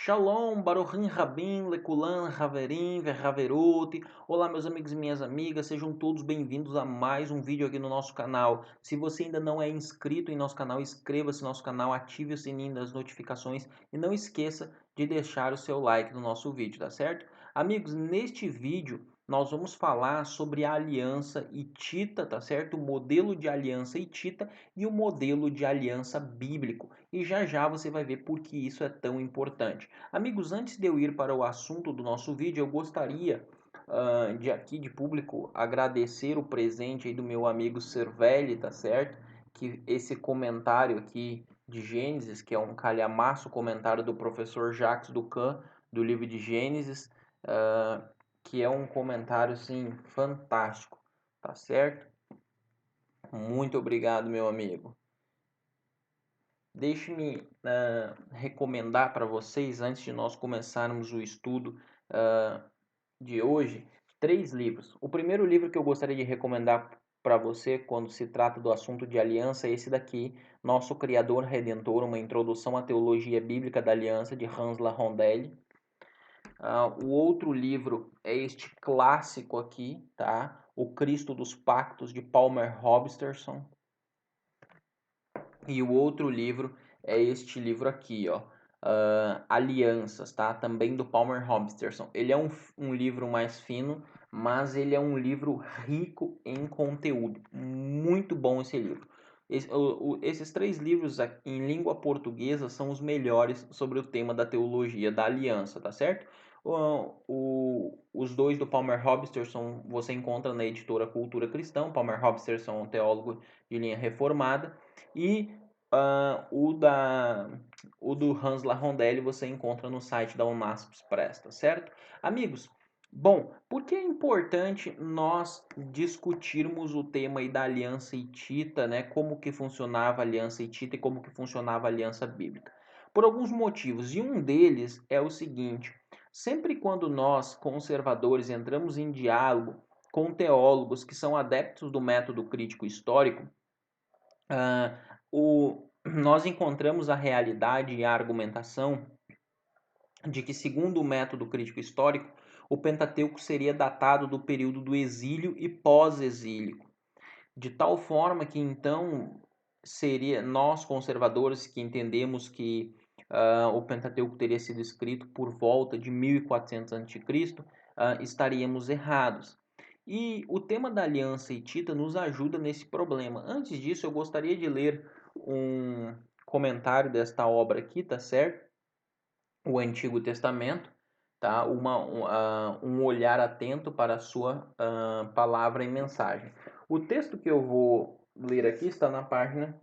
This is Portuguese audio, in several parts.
Shalom, Baruchim Rabim, Lekulan, Haverim, Verhaverote. Olá, meus amigos e minhas amigas, sejam todos bem-vindos a mais um vídeo aqui no nosso canal. Se você ainda não é inscrito em nosso canal, inscreva-se no nosso canal, ative o sininho das notificações e não esqueça de deixar o seu like no nosso vídeo, tá certo? Amigos, neste vídeo nós vamos falar sobre a aliança hitita, tá certo? O modelo de aliança hitita e o modelo de aliança bíblico. E já já você vai ver por que isso é tão importante. Amigos, antes de eu ir para o assunto do nosso vídeo, eu gostaria de aqui de público agradecer o presente aí do meu amigo Cervelli, tá certo? Que esse comentário aqui de Gênesis, que é um calhamaço comentário do professor Jacques Ducan, do livro de Gênesis, que é um comentário, assim, fantástico, tá certo? Muito obrigado, meu amigo. Deixe-me recomendar para vocês, antes de nós começarmos o estudo de hoje, 3 livros. O primeiro livro que eu gostaria de recomendar para você quando se trata do assunto de aliança é esse daqui, Nosso Criador Redentor, uma introdução à teologia bíblica da aliança, de Hans Rondelli. O outro livro é este clássico aqui, tá? O Cristo dos Pactos, de Palmer Robertson. E o outro livro é este livro aqui, ó, Alianças, tá? Também do Palmer Robertson. Ele é um livro mais fino, mas ele é um livro rico em conteúdo. Muito bom esse livro. Esses 3 livros em língua portuguesa são os melhores sobre o tema da teologia da aliança, tá certo? Os 2 do Palmer Robertson você encontra na editora Cultura Cristã. Palmer Robertson é um teólogo de linha reformada. E o do Hans Rondelli você encontra no site da Unasp Press, tá certo? Amigos, bom, por que é importante nós discutirmos o tema aí da aliança hitita, né? Como que funcionava a aliança hitita e como que funcionava a aliança bíblica? Por alguns motivos, e um deles é o seguinte: sempre quando nós, conservadores, entramos em diálogo com teólogos que são adeptos do método crítico histórico, nós encontramos a realidade e a argumentação de que, segundo o método crítico histórico, o Pentateuco seria datado do período do exílio e pós-exílico, de tal forma que então seria nós conservadores que entendemos que o Pentateuco teria sido escrito por volta de 1400 a.C., estaríamos errados. E o tema da aliança hitita nos ajuda nesse problema. Antes disso, eu gostaria de ler um comentário desta obra aqui, tá certo? O Antigo Testamento, tá? Um olhar atento para a sua palavra e mensagem. O texto que eu vou ler aqui está na página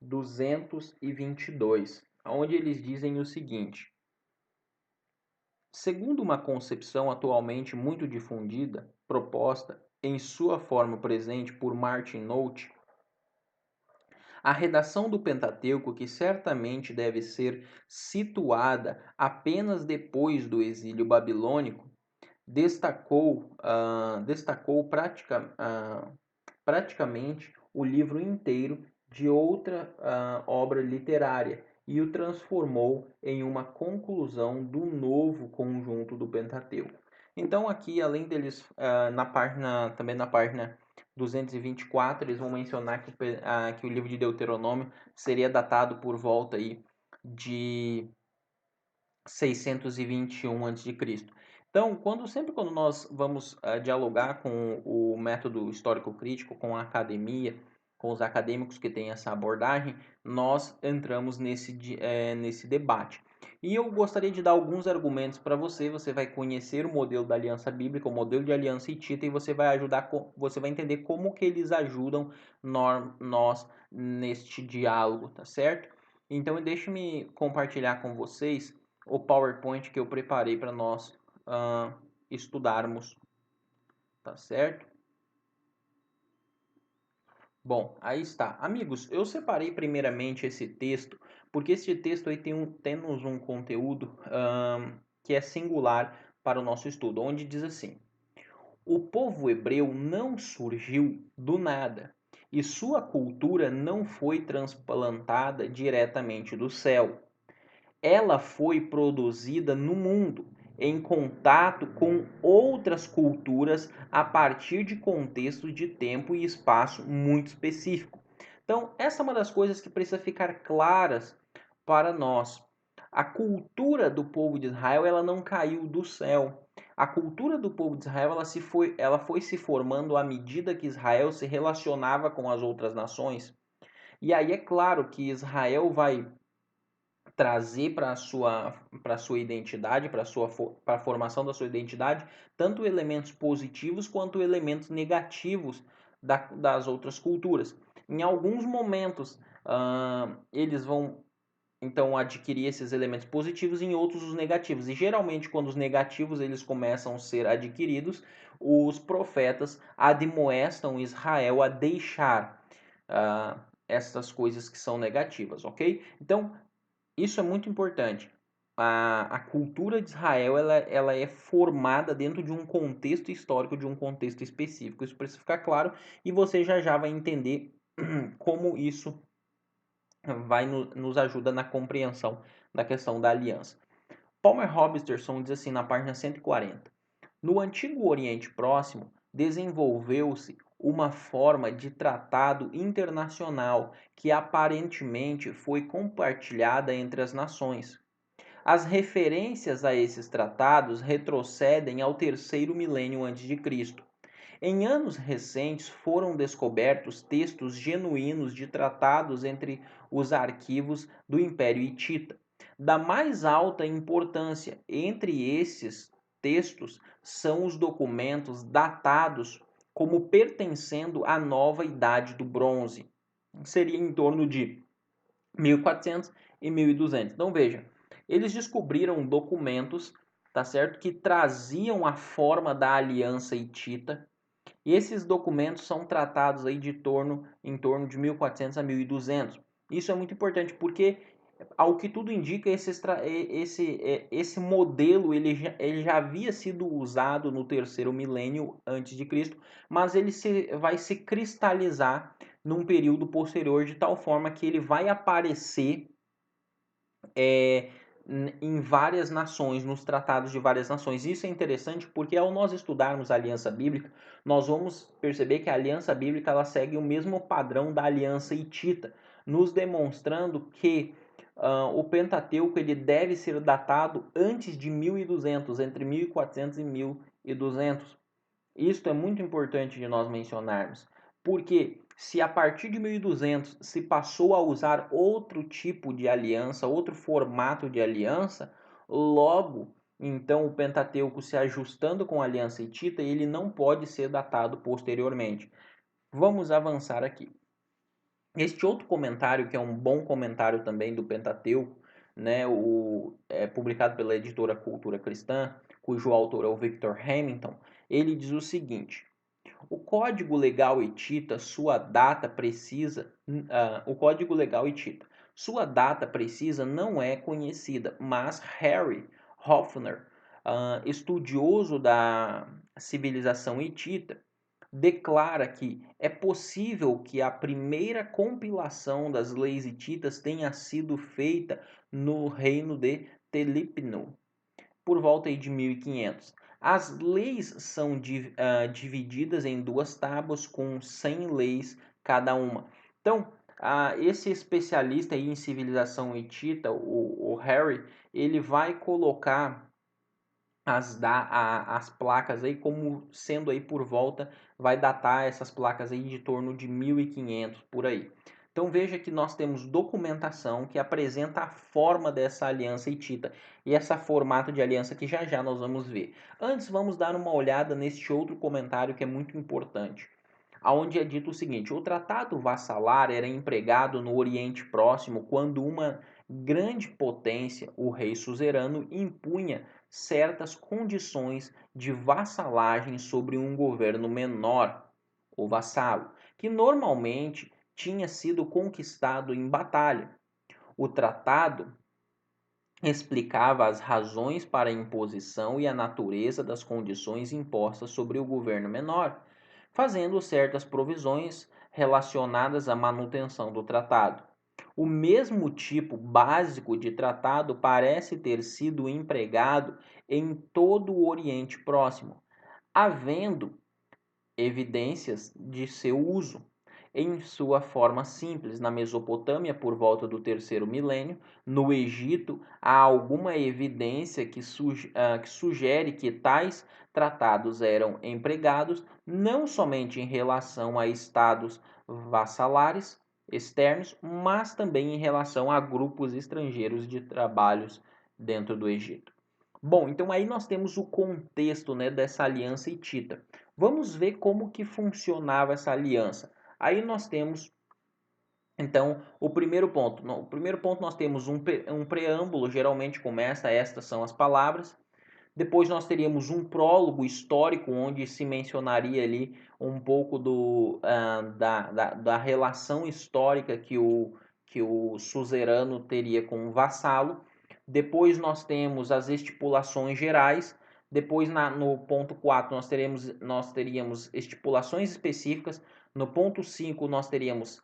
222, onde eles dizem o seguinte: segundo uma concepção atualmente muito difundida, proposta em sua forma presente por Martin Nolte, a redação do Pentateuco, que certamente deve ser situada apenas depois do exílio babilônico, destacou praticamente o livro inteiro de outra obra literária e o transformou em uma conclusão do novo conjunto do Pentateuco. Então aqui, além deles, também na página 224, eles vão mencionar que o livro de Deuteronômio seria datado por volta aí de 621 a.C. Então, sempre quando nós vamos dialogar com o método histórico-crítico, com a academia, com os acadêmicos que têm essa abordagem, nós entramos nesse debate. E eu gostaria de dar alguns argumentos para você. Você vai conhecer o modelo da aliança bíblica, o modelo de aliança hitita, e você vai entender como que eles ajudam nós neste diálogo, tá certo? Então, deixe-me compartilhar com vocês o PowerPoint que eu preparei para nós estudarmos, tá certo? Bom, aí está. Amigos, eu separei primeiramente esse texto, porque esse texto aí temos um conteúdo que é singular para o nosso estudo, onde diz assim: o povo hebreu não surgiu do nada, e sua cultura não foi transplantada diretamente do céu. ela foi produzida no mundo, em contato com outras culturas a partir de contextos de tempo e espaço muito específico. Então, essa é uma das coisas que precisa ficar claras para nós. A cultura do povo de Israel, ela não caiu do céu. A cultura do povo de Israel, ela foi se formando à medida que Israel se relacionava com as outras nações. E aí é claro que Israel vai trazer para a sua identidade, para a formação da sua identidade, tanto elementos positivos quanto elementos negativos das outras culturas. Em alguns momentos, eles vão então adquirir esses elementos positivos, em outros os negativos. E geralmente quando os negativos eles começam a ser adquiridos, os profetas admoestam Israel a deixar essas coisas que são negativas, ok? Então isso é muito importante. A cultura de Israel ela é formada dentro de um contexto histórico, de um contexto específico. Isso precisa ficar claro e você já vai entender como isso nos ajuda na compreensão da questão da aliança. Palmer Robertson diz assim na página 140: no Antigo Oriente Próximo, desenvolveu-se uma forma de tratado internacional que aparentemente foi compartilhada entre as nações. As referências a esses tratados retrocedem ao terceiro milênio antes de Cristo. Em anos recentes foram descobertos textos genuínos de tratados entre os arquivos do Império Hitita. Da mais alta importância entre esses textos são os documentos datados como pertencendo à nova Idade do Bronze. Seria em torno de 1400 e 1200. Então veja, eles descobriram documentos, tá certo, que traziam a forma da aliança hitita. E esses documentos são tratados aí em torno de 1400 a 1200. Isso é muito importante porque, ao que tudo indica, esse modelo ele já havia sido usado no terceiro milênio antes de Cristo, mas ele vai se cristalizar num período posterior de tal forma que ele vai aparecer em várias nações, nos tratados de várias nações. Isso é interessante porque ao nós estudarmos a aliança bíblica, nós vamos perceber que a aliança bíblica ela segue o mesmo padrão da aliança hitita, nos demonstrando que o Pentateuco ele deve ser datado antes de 1200, entre 1400 e 1200. Isto é muito importante de nós mencionarmos, porque se a partir de 1200 se passou a usar outro tipo de aliança, outro formato de aliança, logo então o Pentateuco se ajustando com a aliança hitita, ele não pode ser datado posteriormente. Vamos avançar aqui. Este outro comentário, que é um bom comentário também do Pentateuco, né, publicado pela editora Cultura Cristã, cujo autor é o Victor Hamilton, ele diz o seguinte: o Código Legal Hitita, sua data precisa, sua data precisa não é conhecida, mas Harry Hofner, estudioso da civilização hitita, declara que é possível que a primeira compilação das leis hititas tenha sido feita no reino de Telipnu, por volta aí de 1500. As leis são divididas em duas tábuas com 100 leis cada uma. Então, esse especialista aí em civilização hitita, o Harry, ele vai colocar as placas aí como sendo aí por volta, vai datar essas placas aí de torno de 1500 por aí. Então veja que nós temos documentação que apresenta a forma dessa aliança hitita e esse formato de aliança que já nós vamos ver. Antes vamos dar uma olhada neste outro comentário que é muito importante, aonde é dito o seguinte: o tratado vassalar era empregado no Oriente Próximo quando uma grande potência, o rei suzerano, impunha certas condições de vassalagem sobre um governo menor, o vassalo, que normalmente tinha sido conquistado em batalha. O tratado explicava as razões para a imposição e a natureza das condições impostas sobre o governo menor, fazendo certas provisões relacionadas à manutenção do tratado. O mesmo tipo básico de tratado parece ter sido empregado em todo o Oriente Próximo, havendo evidências de seu uso. Em sua forma simples, na Mesopotâmia, por volta do terceiro milênio, no Egito, há alguma evidência que sugere que tais tratados eram empregados não somente em relação a estados vassalares externos, mas também em relação a grupos estrangeiros de trabalhos dentro do Egito. Bom, então aí nós temos o contexto, né, dessa aliança hitita. Vamos ver como que funcionava essa aliança. Aí nós temos, então, o primeiro ponto. No primeiro ponto nós temos um preâmbulo, geralmente começa, estas são as palavras. Depois nós teríamos um prólogo histórico, onde se mencionaria ali um pouco da relação histórica que o suzerano teria com o vassalo. Depois nós temos as estipulações gerais. Depois, no ponto 4, nós teríamos estipulações específicas. No ponto 5, nós teríamos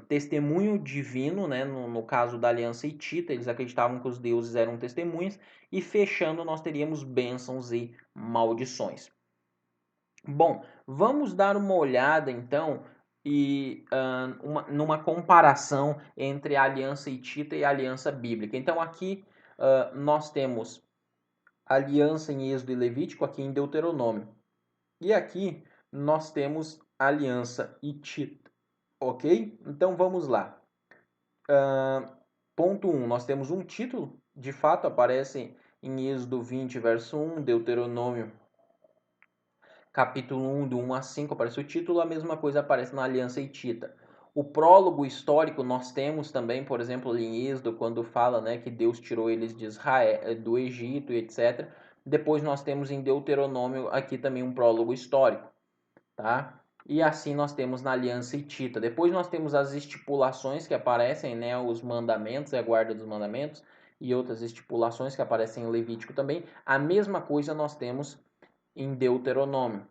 testemunho divino, né? No caso da aliança hitita, eles acreditavam que os deuses eram testemunhas. E fechando, nós teríamos bênçãos e maldições. Bom, vamos dar uma olhada então numa comparação entre a aliança hitita e a aliança bíblica. Então aqui nós temos aliança em Êxodo e Levítico, aqui em Deuteronômio. E aqui nós temos aliança hitita, ok? Então vamos lá. Ponto 1, nós temos um título, de fato aparece em Êxodo 20, verso 1, Deuteronômio capítulo 1, do 1 a 5, aparece o título, a mesma coisa aparece na aliança hitita. O prólogo histórico nós temos também, por exemplo, em Êxodo, quando fala, né, que Deus tirou eles de Israel, do Egito e etc. Depois nós temos em Deuteronômio aqui também um prólogo histórico, tá? E assim nós temos na aliança hitita. Depois nós temos as estipulações que aparecem, né, os mandamentos, a guarda dos mandamentos e outras estipulações que aparecem em Levítico também. A mesma coisa nós temos em Deuteronômio.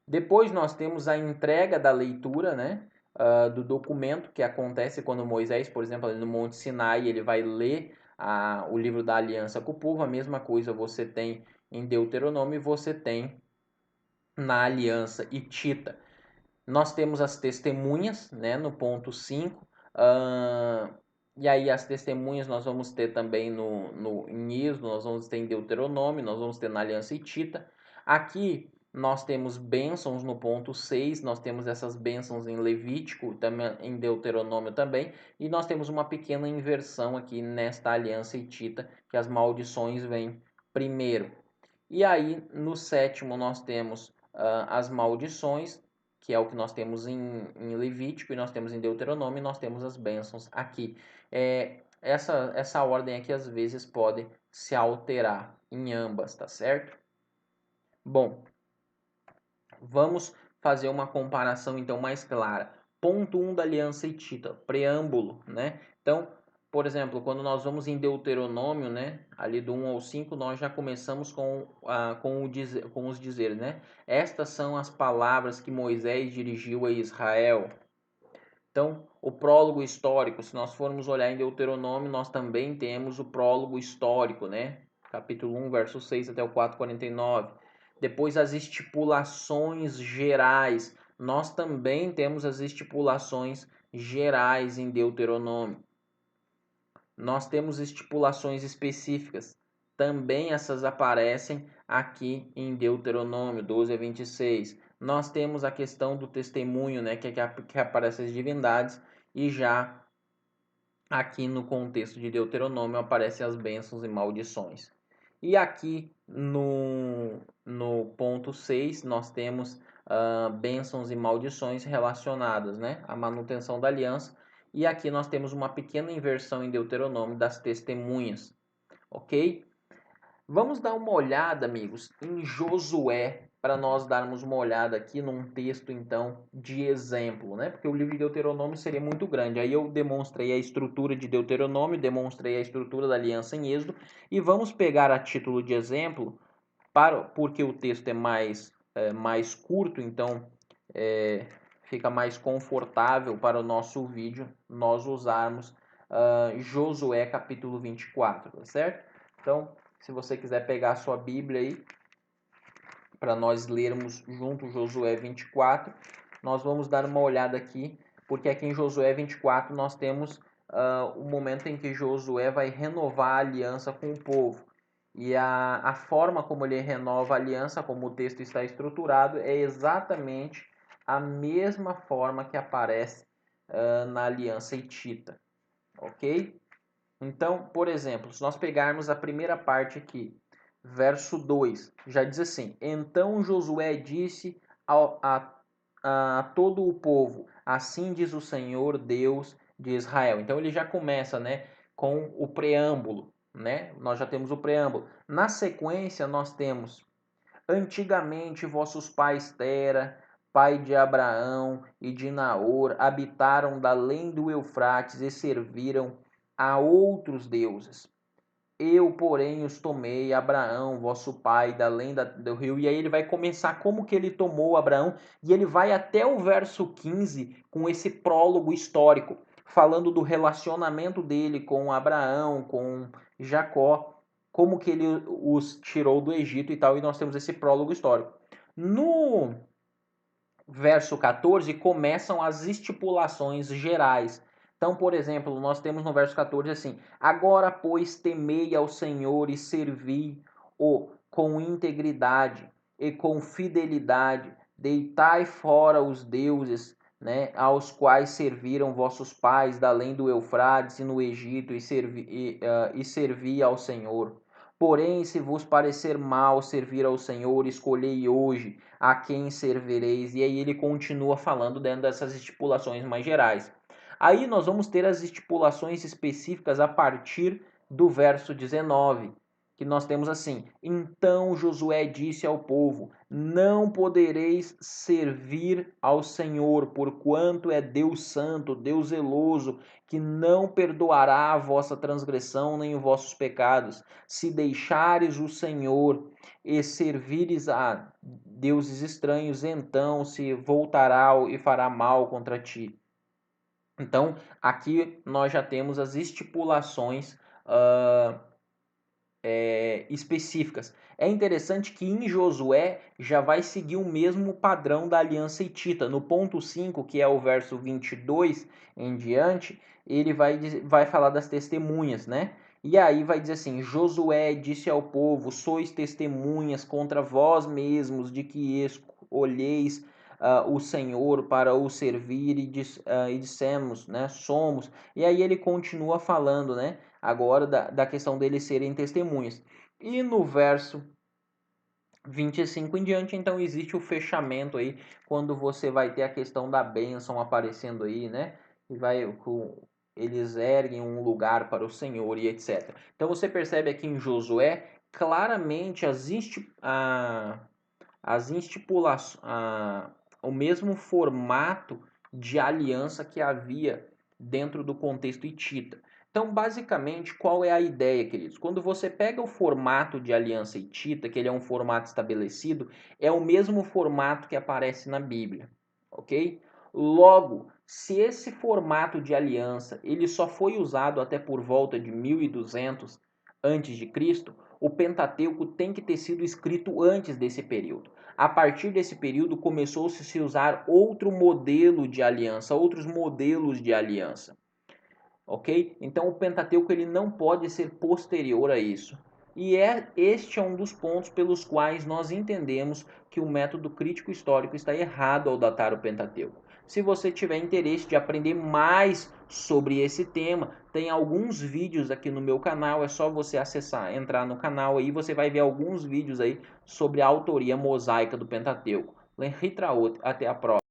Depois nós temos a entrega da leitura, né, do documento, que acontece quando Moisés, por exemplo, ali no Monte Sinai, ele vai ler o livro da aliança com o povo. A mesma coisa você tem em Deuteronômio e você tem na aliança hitita. Nós temos as testemunhas, né, no ponto 5. E aí as testemunhas nós vamos ter também em Êxodo, nós vamos ter em Deuteronômio, nós vamos ter na aliança hitita. Aqui nós temos bênçãos no ponto 6, nós temos essas bênçãos em Levítico, também em Deuteronômio também, e nós temos uma pequena inversão aqui nesta aliança hitita, que as maldições vêm primeiro. E aí no sétimo nós temos as maldições, que é o que nós temos em Levítico, e nós temos em Deuteronômio, e nós temos as bênçãos aqui. Essa ordem aqui às vezes pode se alterar em ambas, tá certo? Bom, vamos fazer uma comparação então mais clara. Ponto 1 da aliança hitita, preâmbulo, né? Então, por exemplo, quando nós vamos em Deuteronômio, né, ali do 1 ao 5, nós já começamos com os dizeres, né? Estas são as palavras que Moisés dirigiu a Israel. Então, o prólogo histórico, se nós formos olhar em Deuteronômio, nós também temos o prólogo histórico, né? Capítulo 1, verso 6 até o 4:49. Depois as estipulações gerais. Nós também temos as estipulações gerais em Deuteronômio. Nós temos estipulações específicas. Também essas aparecem aqui em Deuteronômio 12 a 26. Nós temos a questão do testemunho, né, que aparece as divindades, e já aqui no contexto de Deuteronômio aparecem as bênçãos e maldições. E aqui no ponto 6 nós temos bênçãos e maldições relacionadas, né, à manutenção da aliança. E aqui nós temos uma pequena inversão em Deuteronômio das testemunhas, ok? Vamos dar uma olhada, amigos, em Josué, para nós darmos uma olhada aqui num texto, então, de exemplo, né? Porque o livro de Deuteronômio seria muito grande. Aí eu demonstrei a estrutura de Deuteronômio, demonstrei a estrutura da aliança em Êxodo, e vamos pegar a título de exemplo, porque o texto é mais curto, então fica mais confortável para o nosso vídeo nós usarmos Josué capítulo 24, tá certo? Então, se você quiser pegar a sua Bíblia aí, para nós lermos junto Josué 24, nós vamos dar uma olhada aqui, porque aqui em Josué 24 nós temos o momento em que Josué vai renovar a aliança com o povo. E a forma como ele renova a aliança, como o texto está estruturado, é exatamente a mesma forma que aparece na aliança hitita, ok? Então, por exemplo, se nós pegarmos a primeira parte aqui, verso 2, já diz assim: Então Josué disse a todo o povo, assim diz o Senhor Deus de Israel. Então ele já começa, né, com o preâmbulo, né? Nós já temos o preâmbulo. Na sequência nós temos: Antigamente vossos pais Tera, pai de Abraão e de Naor, habitaram da além do Eufrates e serviram a outros deuses. Eu, porém, os tomei, Abraão, vosso pai, da além do rio. E aí ele vai começar como que ele tomou Abraão. E ele vai até o verso 15 com esse prólogo histórico, falando do relacionamento dele com Abraão, com Jacó, como que ele os tirou do Egito e tal. E nós temos esse prólogo histórico. No verso 14 começam as estipulações gerais. Então, por exemplo, nós temos no verso 14 assim: Agora, pois, temei ao Senhor e servi-o com integridade e com fidelidade. Deitai fora os deuses, né, aos quais serviram vossos pais da além do Eufrates e no Egito, e servi ao Senhor. Porém, se vos parecer mal servir ao Senhor, escolhei hoje a quem servireis. E aí ele continua falando dentro dessas estipulações mais gerais. Aí nós vamos ter as estipulações específicas a partir do verso 19, que nós temos assim: Então Josué disse ao povo: Não podereis servir ao Senhor, porquanto é Deus santo, Deus zeloso, que não perdoará a vossa transgressão nem os vossos pecados. Se deixares o Senhor e servires a deuses estranhos, então se voltará e fará mal contra ti. Então, aqui nós já temos as estipulações específicas. É interessante que em Josué já vai seguir o mesmo padrão da aliança hitita. No ponto 5, que é o verso 22 em diante, ele vai falar das testemunhas, né? E aí vai dizer assim: Josué disse ao povo: Sois testemunhas contra vós mesmos de que escolheis o Senhor para o servir e dissemos, né? Somos. E aí ele continua falando, né? Agora da questão deles serem testemunhas. E no verso 25 em diante, então existe o fechamento aí, quando você vai ter a questão da bênção aparecendo aí, né? E eles erguem um lugar para o Senhor e etc. Então você percebe aqui em Josué claramente o mesmo formato de aliança que havia dentro do contexto hitita. Então, basicamente, qual é a ideia, queridos? Quando você pega o formato de aliança hitita, que ele é um formato estabelecido, é o mesmo formato que aparece na Bíblia, ok? Logo, se esse formato de aliança ele só foi usado até por volta de 1200 antes de Cristo, o Pentateuco tem que ter sido escrito antes desse período. A partir desse período começou-se a se usar outro modelo de aliança, outros modelos de aliança. Ok? Então o Pentateuco ele não pode ser posterior a isso. E este é um dos pontos pelos quais nós entendemos que o método crítico histórico está errado ao datar o Pentateuco. Se você tiver interesse de aprender mais sobre esse tema, tem alguns vídeos aqui no meu canal, é só você acessar, entrar no canal aí, você vai ver alguns vídeos aí sobre a autoria mosaica do Pentateuco. Lenri Traut, até a próxima.